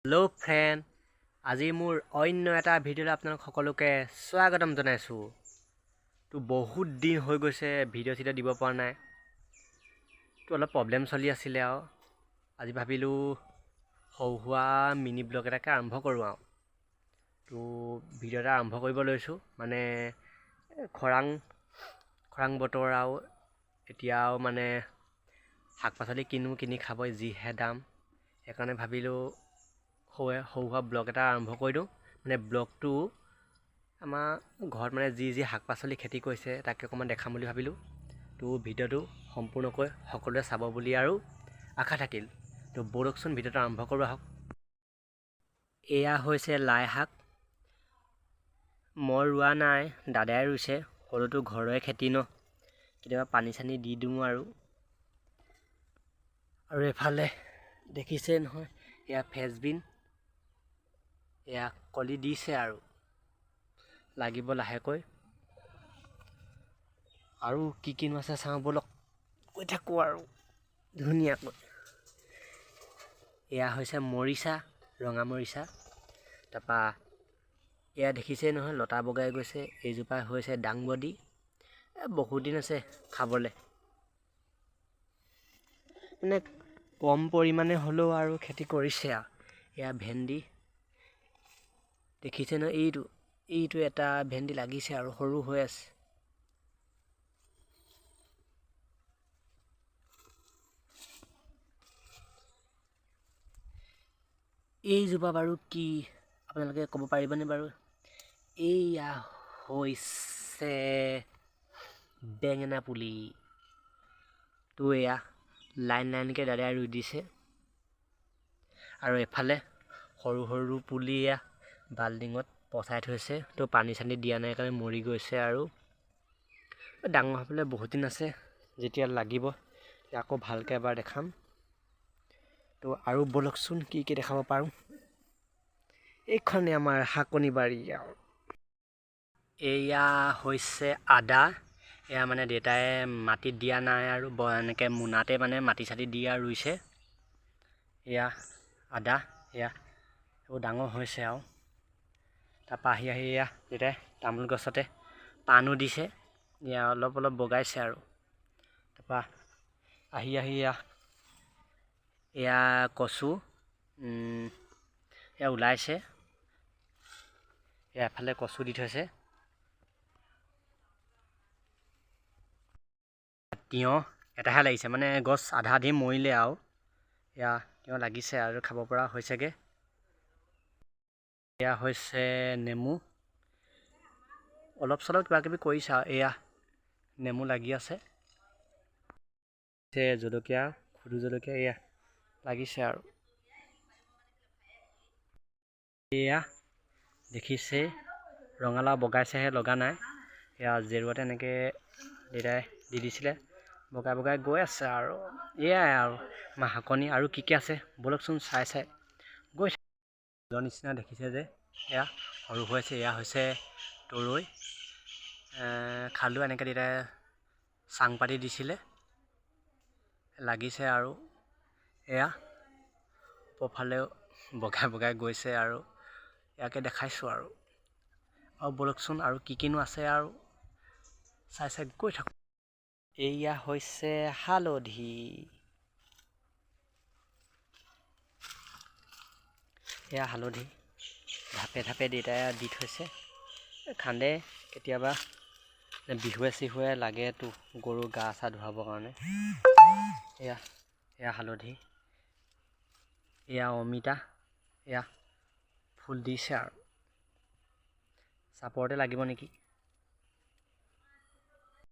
Hello' friend, আজি মোৰ অন্য এটা ভিডিঅ'লৈ আপোনালোক সকলোকে স্বাগতম জনাইছোঁ। তো বহুত দিন হৈ গৈছে ভিডিঅ' চিডিঅ' দিব পৰা নাই। তো অলপ প্ৰব্লেম চলি আছিলে আৰু আজি ভাবিলোঁ সৰু সুৰা মিনি ব্লগ এটাকে আৰম্ভ কৰোঁ আৰু। তো ভিডিঅ' এটা আৰম্ভ কৰিব লৈছোঁ, মানে খৰাং বতৰ আৰু এতিয়াও মানে শাক পাচলি কিনি খাব যিহে দাম, সেইকাৰণে ভাবিলোঁ সৰু সুৰা ব্লগ এটা আৰম্ভ কৰি দিওঁ। মানে ব্লগটো আমাৰ ঘৰত মানে যি শাক পাচলি খেতি কৰিছে তাকে অকণমান দেখাম বুলি ভাবিলোঁ। তো ভিডিঅ'টো সম্পূৰ্ণকৈ সকলোৱে চাব বুলি আৰু আশা থাকিল। তো ব'লকচোন ভিডিঅ'টো আৰম্ভ কৰোঁ আহক। এয়া হৈছে লাই শাক। মই ৰোৱা নাই, দাদাই ৰুইছে। সৰুটো ঘৰৰে খেতি ন, কেতিয়াবা পানী চানী দি দিওঁ আৰু এফালে দেখিছে নহয়, এয়া ফ্ৰেঞ্চবিন, এয়া কলি দিছে আৰু লাগিব লাহেকৈ। আৰু কিনো আছে চাওঁ ব'লক, কৈ থাকোঁ আৰু ধুনীয়াকৈ। এয়া হৈছে মৰিচা, ৰঙা মৰিচা। তাৰপৰা এয়া দেখিছেই নহয়, লতা বগাই গৈছে। এইজোপা হৈছে দাংবডি। বহুত দিন আছে খাবলৈ, মানে কম পৰিমাণে হ'লেও আৰু খেতি কৰিছে আৰু। এয়া ভেন্দি দেখিছে নহয়, এইটো এটা ভেন্দি লাগিছে আৰু সৰু হৈ আছে। এইজোপা বাৰু কি আপোনালোকে ক'ব পাৰিবনে বাৰু? এয়া হৈছে বেঙেনা পুলি। তো এয়া লাইনকৈ দাদাই ৰুই দিছে। আৰু এফালে সৰু পুলি এয়া বাল্টিঙত পচাই থৈছে। তো পানী চানী দিয়া নাই কাৰণে মৰি গৈছে। আৰু ডাঙৰ হ'বলৈ বহুত দিন আছে, যেতিয়া লাগিব আকৌ ভালকৈ এবাৰ দেখাম। তো আৰু ব'লকচোন কি দেখাব পাৰোঁ। এইখনে আমাৰ শাকনি বাৰী আৰু। এয়া হৈছে আদা। এয়া মানে দেউতাই মাটিত দিয়া নাই আৰু এনেকৈ মোনাতে মানে মাটি চাটি দি আৰু ৰুইছে। এয়া আদা, এয়া এইবোৰ ডাঙৰ হৈছে আৰু। তাৰপৰা আহি এয়া দেউতাই তামোল গছতে পাণো দিছে। এয়া অলপ বগাইছে আৰু। তাৰপৰা আহি এয়া কচু, এয়া ওলাইছে। এয়া এফালে কচু দি থৈছে। তিয়ঁহ এটাহে লাগিছে, মানে গছ আধা আধি মৰিলে আৰু। এয়া তিয়ঁহ লাগিছে আৰু খাব পৰা হৈছেগৈ। এয়া হৈছে নেমু, অলপ চলপ কিবা কিবি কৰিছে আৰু। এয়া নেমু লাগি আছে। জলকীয়া, খুদু জলকীয়া এয়া লাগিছে আৰু। এয়া দেখিছে ৰঙালাও বগাইছেহে, লগা নাই। এয়া জেৰুৱাতে এনেকৈ দেউতাই দি দিছিলে, বগাই গৈ আছে আৰু। এয়াই আৰু আমাৰ শাকনি। আৰু কি আছে ব'লকচোন চাই গৈ নিচিনা দেখিছে যে, এয়া সৰু হৈ আছে। এয়া হৈছে তৰৈ, খালোঁ এনেকৈ দেউতাই চাং পাতি দিছিলে, লাগিছে আৰু। এয়া ওপৰফালেও বগাই গৈছে আৰু। ইয়াকে দেখাইছোঁ আৰু ব'লকচোন আৰু কিনো আছে আৰু চাই গৈ থাকোঁ। এয়া হৈছে হালধি। এয়া হালধি ধাপে দেউতাই দি থৈছে, খান্দে কেতিয়াবা বিহুৱে চিহুৱে লাগেতো গৰু গা চা ধুৱাবৰ কাৰণে। এয়া হালধি, এয়া অমিতা, এয়া ফুল দিছে আৰু। চাপৰতে লাগিব নেকি।